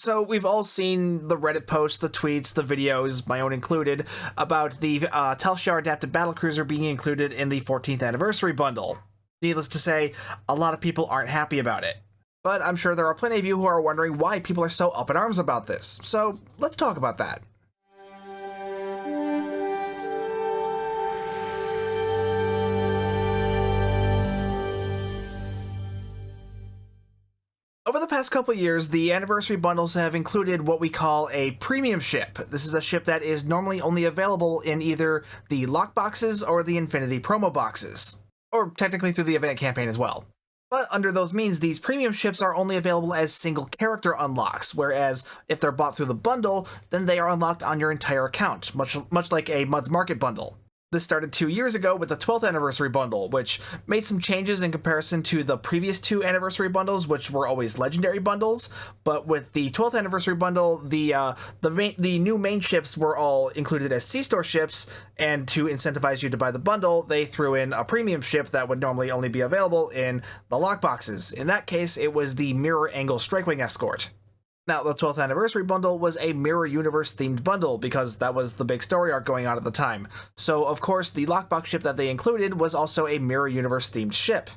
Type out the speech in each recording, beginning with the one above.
So we've all seen the Reddit posts, the tweets, the videos, my own included, about the Tal Shiar Adapted Battlecruiser being included in the 14th anniversary bundle. Needless to say, a lot of people aren't happy about it. But I'm sure there are plenty of you who are wondering why people are so up in arms about this, so let's talk about that. Over the past couple years, the anniversary bundles have included what we call a premium ship. This is a ship that is normally only available in either the lock boxes or the Infinity promo boxes, or technically through the event campaign as well. But under those means, these premium ships are only available as single character unlocks, whereas if they're bought through the bundle, then they are unlocked on your entire account, much like a Mud's Market bundle. This started 2 years ago with the 12th anniversary bundle, which made some changes in comparison to the previous 2 anniversary bundles, which were always legendary bundles. But with the 12th anniversary bundle, the new main ships were all included as C-store ships, and to incentivize you to buy the bundle, they threw in a premium ship that would normally only be available in the lockboxes. In that case, it was the Mirror Angle Strikewing Escort. Now, the 12th anniversary bundle was a Mirror Universe themed bundle because that was the big story arc going on at the time. So, of course, the lockbox ship that they included was also a Mirror Universe themed ship.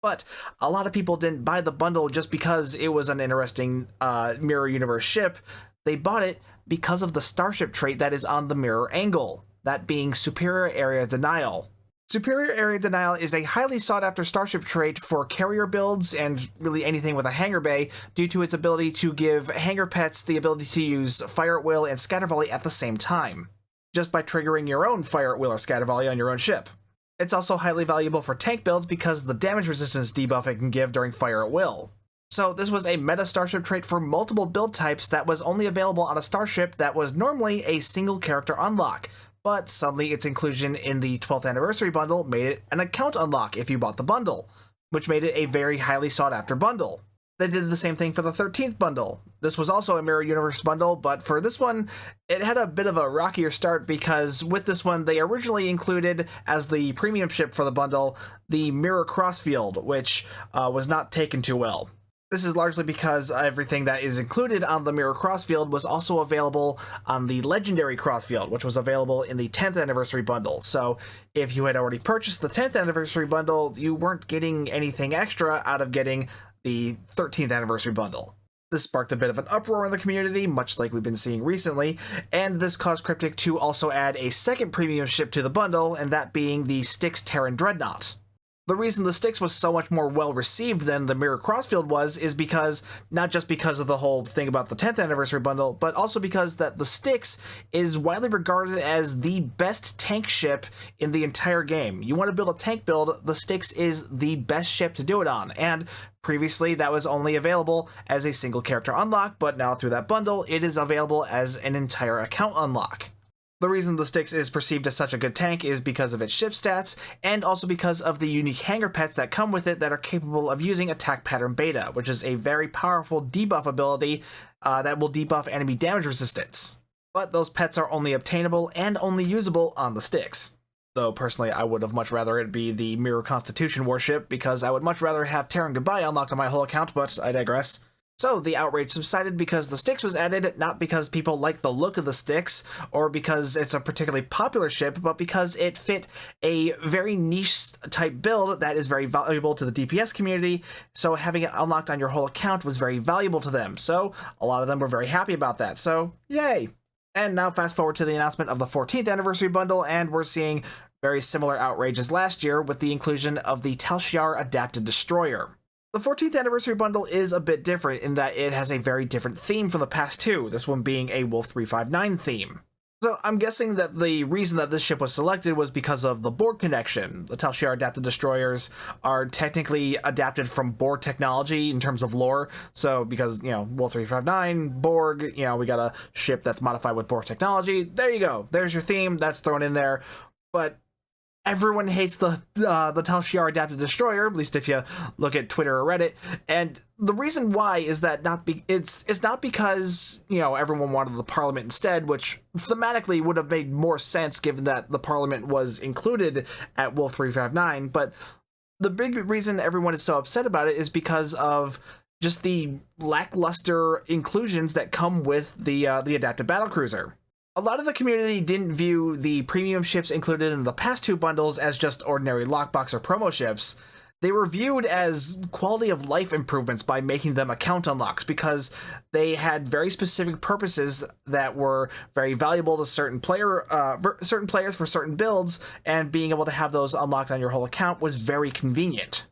But a lot of people didn't buy the bundle just because it was an interesting Mirror Universe ship. They bought it because of the starship trait that is on the Mirror Angle, that being Superior Area Denial. Superior Area Denial is a highly sought-after starship trait for carrier builds and really anything with a hangar bay due to its ability to give hangar pets the ability to use Fire at Will and Scatter Volley at the same time, just by triggering your own Fire at Will or Scatter Volley on your own ship. It's also highly valuable for tank builds because of the damage resistance debuff it can give during Fire at Will. So this was a meta starship trait for multiple build types that was only available on a starship that was normally a single character unlock. But suddenly its inclusion in the 12th anniversary bundle made it an account unlock if you bought the bundle, which made it a very highly sought after bundle. They did the same thing for the 13th bundle. This was also a Mirror Universe bundle, but for this one, it had a bit of a rockier start because with this one, they originally included as the premium ship for the bundle, the Mirror Crossfield, which was not taken too well. This is largely because everything that is included on the Mirror Crossfield was also available on the Legendary Crossfield, which was available in the 10th anniversary bundle. So if you had already purchased the 10th anniversary bundle, you weren't getting anything extra out of getting the 13th anniversary bundle. This sparked a bit of an uproar in the community, much like we've been seeing recently, and this caused Cryptic to also add a second premium ship to the bundle, and that being the Styx Terran Dreadnought. The reason the Styx was so much more well received than the Mirror Crossfield is because, not just because of the whole thing about the 10th anniversary bundle, but also because that the Styx is widely regarded as the best tank ship in the entire game. You want to build a tank build, the Styx is the best ship to do it on, and previously that was only available as a single character unlock, but now through that bundle, it is available as an entire account unlock. The reason the Styx is perceived as such a good tank is because of its ship stats, and also because of the unique hangar pets that come with it that are capable of using Attack Pattern Beta, which is a very powerful debuff ability that will debuff enemy damage resistance. But those pets are only obtainable and only usable on the Styx. Though personally I would have much rather it be the Mirror Constitution warship, because I would much rather have Terran Goodbye unlocked on my whole account, but I digress. So the outrage subsided because the Styx was added, not because people like the look of the Styx, or because it's a particularly popular ship, but because it fit a very niche type build that is very valuable to the DPS community, so having it unlocked on your whole account was very valuable to them, so a lot of them were very happy about that, so yay! And now fast forward to the announcement of the 14th anniversary bundle, and we're seeing very similar outrage as last year with the inclusion of the Tal Shiar Adapted Destroyer. The 14th anniversary bundle is a bit different in that it has a very different theme from the past two, this one being a Wolf 359 theme. So I'm guessing that the reason that this ship was selected was because of the Borg connection. The Tal Shiar Adapted Destroyers are technically adapted from Borg technology in terms of lore, so because, you know, Wolf 359, Borg, you know, we got a ship that's modified with Borg technology, there you go, there's your theme, that's thrown in there, but everyone hates the Tal Shiar Adapted Destroyer, at least if you look at Twitter or Reddit, and the reason why is that it's not because, you know, everyone wanted the Parliament instead, which thematically would have made more sense given that the Parliament was included at Wolf 359, but the big reason everyone is so upset about it is because of just the lackluster inclusions that come with the adapted battlecruiser. A lot of the community didn't view the premium ships included in the past two bundles as just ordinary lockbox or promo ships. They were viewed as quality of life improvements by making them account unlocks, because they had very specific purposes that were very valuable to certain players for certain builds, and being able to have those unlocked on your whole account was very convenient.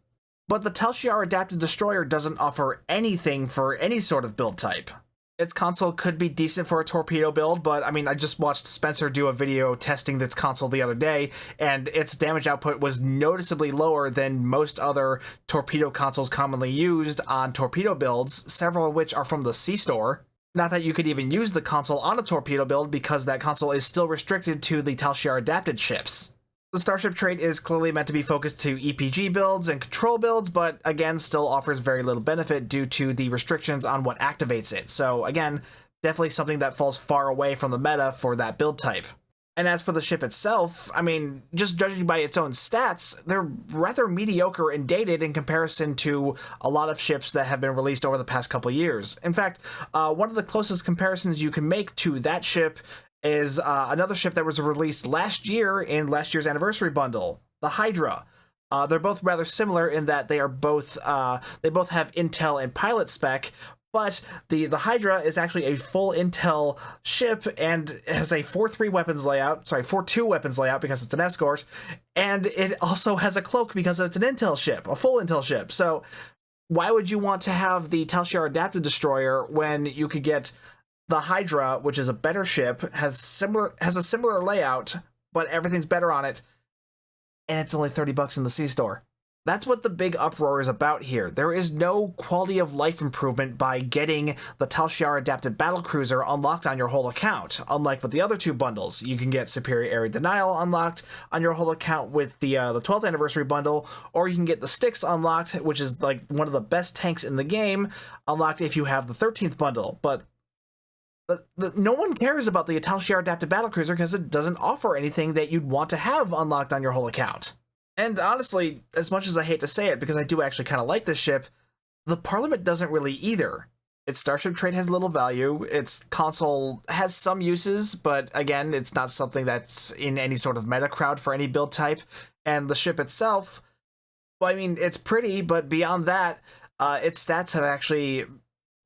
But the Tal Shiar Adapted Destroyer doesn't offer anything for any sort of build type. Its console could be decent for a torpedo build, but I mean, I just watched Spencer do a video testing this console the other day, and its damage output was noticeably lower than most other torpedo consoles commonly used on torpedo builds, several of which are from the C-Store. Not that you could even use the console on a torpedo build, because that console is still restricted to the Tal Shiar Adapted ships. The Starship trait is clearly meant to be focused to EPG builds and control builds, but again, still offers very little benefit due to the restrictions on what activates it. So again, definitely something that falls far away from the meta for that build type. And as for the ship itself, I mean, just judging by its own stats, they're rather mediocre and dated in comparison to a lot of ships that have been released over the past couple years. In fact, one of the closest comparisons you can make to that ship is another ship that was released last year in last year's anniversary bundle, the Hydra. They're both rather similar in that they both have intel and pilot spec, but the Hydra is actually a full intel ship and has a 4-2 weapons layout because it's an escort, and it also has a cloak because it's an intel ship, a full intel ship. So why would you want to have the Tal Shiar Adapted Destroyer when you could get the Hydra, which is a better ship, has a similar layout, but everything's better on it, and it's only $30 in the C-Store? That's what the big uproar is about here. There is no quality of life improvement by getting the Tal Shiar Adapted Battlecruiser unlocked on your whole account. Unlike with the other two bundles, you can get Superior Area Denial unlocked on your whole account with the 12th Anniversary bundle, or you can get the Styx unlocked, which is like one of the best tanks in the game, unlocked if you have the 13th bundle. But no one cares about the Tal Shiar Adapted Battlecruiser because it doesn't offer anything that you'd want to have unlocked on your whole account. And honestly, as much as I hate to say it, because I do actually kind of like this ship, the Parliament doesn't really either. Its Starship trait has little value, its console has some uses, but again, it's not something that's in any sort of meta crowd for any build type, and the ship itself, well, I mean, it's pretty, but beyond that, its stats have actually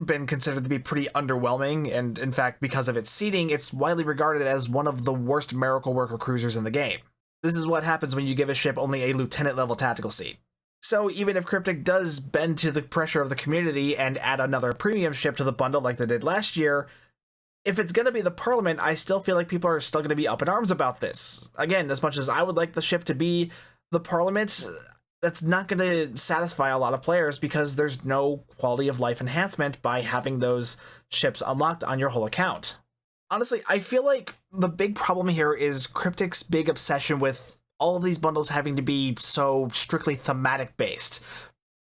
been considered to be pretty underwhelming, and in fact, because of its seating, it's widely regarded as one of the worst Miracle Worker cruisers in the game. This is what happens when you give a ship only a lieutenant level tactical seat. So even if Cryptic does bend to the pressure of the community and add another premium ship to the bundle like they did last year, if it's going to be the Parliament, I still feel like people are still going to be up in arms about this. Again, as much as I would like the ship to be the Parliament, that's not going to satisfy a lot of players because there's no quality of life enhancement by having those ships unlocked on your whole account. Honestly, I feel like the big problem here is Cryptic's big obsession with all of these bundles having to be so strictly thematic based.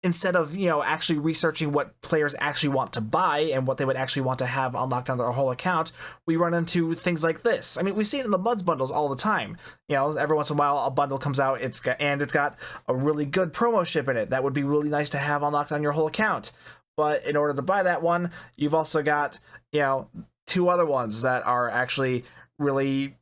Instead of, actually researching what players actually want to buy and what they would actually want to have unlocked on their whole account, we run into things like this. I mean, we see it in the Muds bundles all the time. Every once in a while a bundle comes out, it's got a really good promo ship in it that would be really nice to have unlocked on your whole account. But in order to buy that one, you've also got, two other ones that are actually really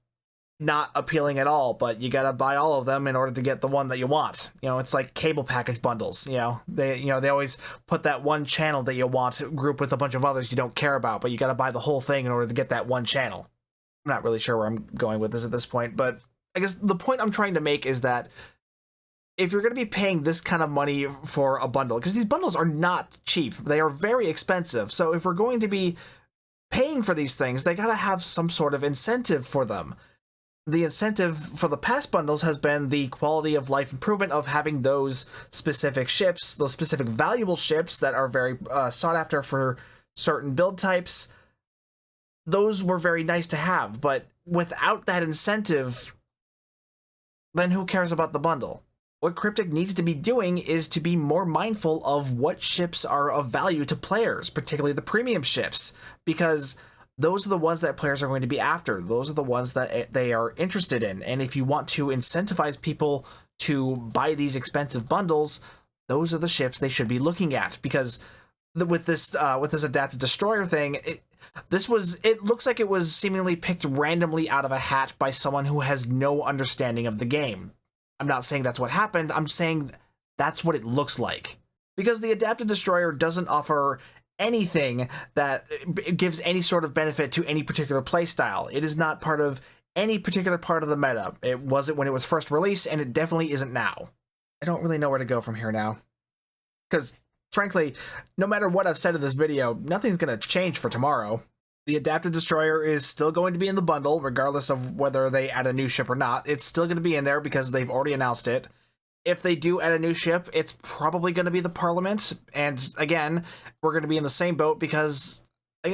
not appealing at all, but you gotta buy all of them in order to get the one that you want. It's like cable package bundles. They always put that one channel that you want group with a bunch of others you don't care about, but you gotta buy the whole thing in order to get that one channel. I'm not really sure where I'm going with this at this point, but I guess the point I'm trying to make is that if you're going to be paying this kind of money for a bundle, because these bundles are not cheap, they are very expensive, so if we're going to be paying for these things, they gotta have some sort of incentive for them. The incentive for the past bundles has been the quality of life improvement of having those specific ships, those specific valuable ships that are very sought after for certain build types. Those were very nice to have, but without that incentive, then who cares about the bundle? What Cryptic needs to be doing is to be more mindful of what ships are of value to players, particularly the premium ships, because those are the ones that players are going to be after. Those are the ones that they are interested in. And if you want to incentivize people to buy these expensive bundles, those are the ships they should be looking at, because with this adapted destroyer thing, it looks like it was seemingly picked randomly out of a hat by someone who has no understanding of the game. I'm not saying that's what happened, I'm saying that's what it looks like. Because the adapted destroyer doesn't offer anything that gives any sort of benefit to any particular playstyle. It is not part of any particular part of the meta. It wasn't when it was first released, and it definitely isn't now. I don't really know where to go from here now. Because, frankly, no matter what I've said in this video, nothing's going to change for tomorrow. The adapted destroyer is still going to be in the bundle, regardless of whether they add a new ship or not. It's still going to be in there because they've already announced it. If they do add a new ship, it's probably going to be the Parliament. And again, we're going to be in the same boat because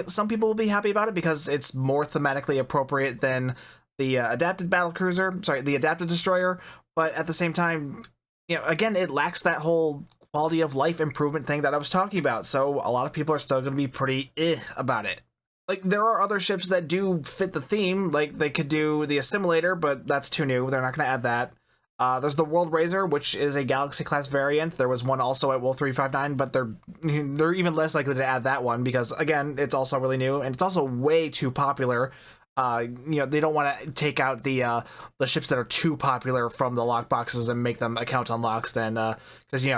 some people will be happy about it because it's more thematically appropriate than the adapted the adapted destroyer. But at the same time, again, it lacks that whole quality of life improvement thing that I was talking about. So a lot of people are still going to be pretty about it. Like, there are other ships that do fit the theme. Like, they could do the Assimilator, but that's too new. They're not going to add that. There's the World Razor, which is a Galaxy-class variant. There was one also at World 359, but they're even less likely to add that one because, again, it's also really new, and it's also way too popular. They don't want to take out the ships that are too popular from the lockboxes and make them account unlocks. Then, because you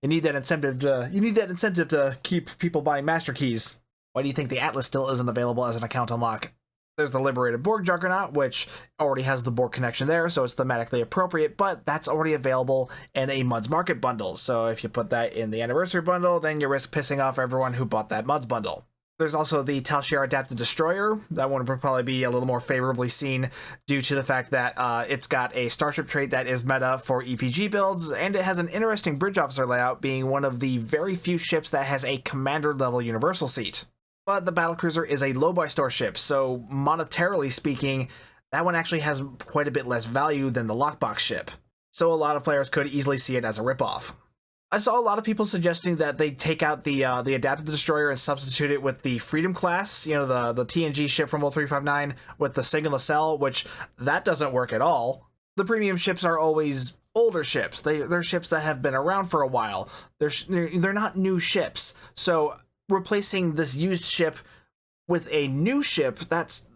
need that incentive to keep people buying master keys. Why do you think the Atlas still isn't available as an account unlock? There's the Liberated Borg Juggernaut, which already has the Borg connection there, so it's thematically appropriate, but that's already available in a Muds Market bundle. So if you put that in the Anniversary bundle, then you risk pissing off everyone who bought that Muds bundle. There's also the Tal Shiar Adapted Destroyer. That one would probably be a little more favorably seen due to the fact that it's got a starship trait that is meta for EPG builds, and it has an interesting bridge officer layout, being one of the very few ships that has a commander-level universal seat. But the battlecruiser is a low-buy store ship, so monetarily speaking, that one actually has quite a bit less value than the lockbox ship. So a lot of players could easily see it as a ripoff. I saw a lot of people suggesting that they take out the adapted destroyer and substitute it with the Freedom class, the TNG ship from World 359 with the signal nacelle, which that doesn't work at all. The premium ships are always older ships. They're ships that have been around for a while. They're not new ships. So replacing this used ship with a new ship, that's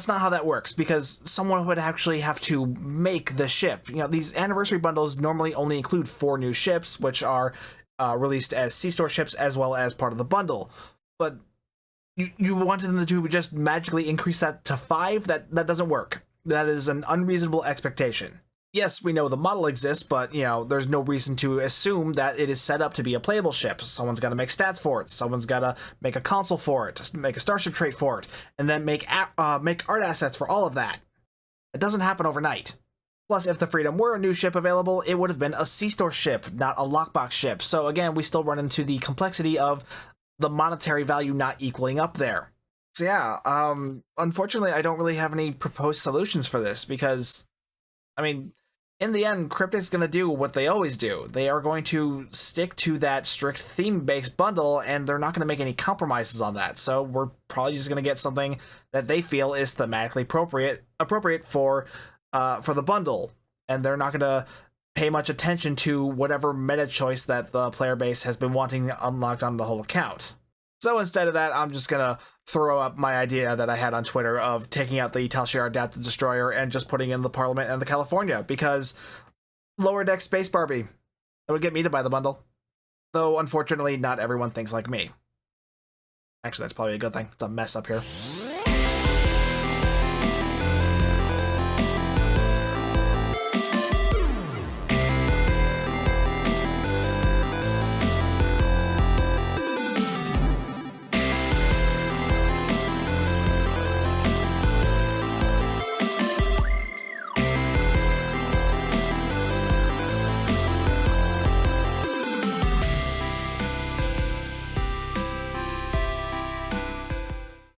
not how that works, because someone would actually have to make the ship. These anniversary bundles normally only include 4 new ships, which are released as C-Store ships as well as part of the bundle. But you wanted them to just magically increase that to 5? That doesn't work. That is an unreasonable expectation. Yes, we know the model exists, but, there's no reason to assume that it is set up to be a playable ship. Someone's got to make stats for it. Someone's got to make a console for it, make a starship trait for it, and then make art assets for all of that. It doesn't happen overnight. Plus, if the Freedom were a new ship available, it would have been a C-Store ship, not a lockbox ship. So again, we still run into the complexity of the monetary value not equaling up there. So yeah, unfortunately, I don't really have any proposed solutions for this because, in the end, Cryptic's going to do what they always do. They are going to stick to that strict theme-based bundle, and they're not going to make any compromises on that. So we're probably just going to get something that they feel is thematically appropriate for the bundle, and they're not going to pay much attention to whatever meta choice that the player base has been wanting unlocked on the whole account. So instead of that, I'm just going to throw up my idea that I had on Twitter of taking out the Tal Shiar Adapted Destroyer and just putting in the Parliament and the California, because lower deck Space Barbie, that would get me to buy the bundle. Though, unfortunately, not everyone thinks like me. Actually, that's probably a good thing. It's a mess up here.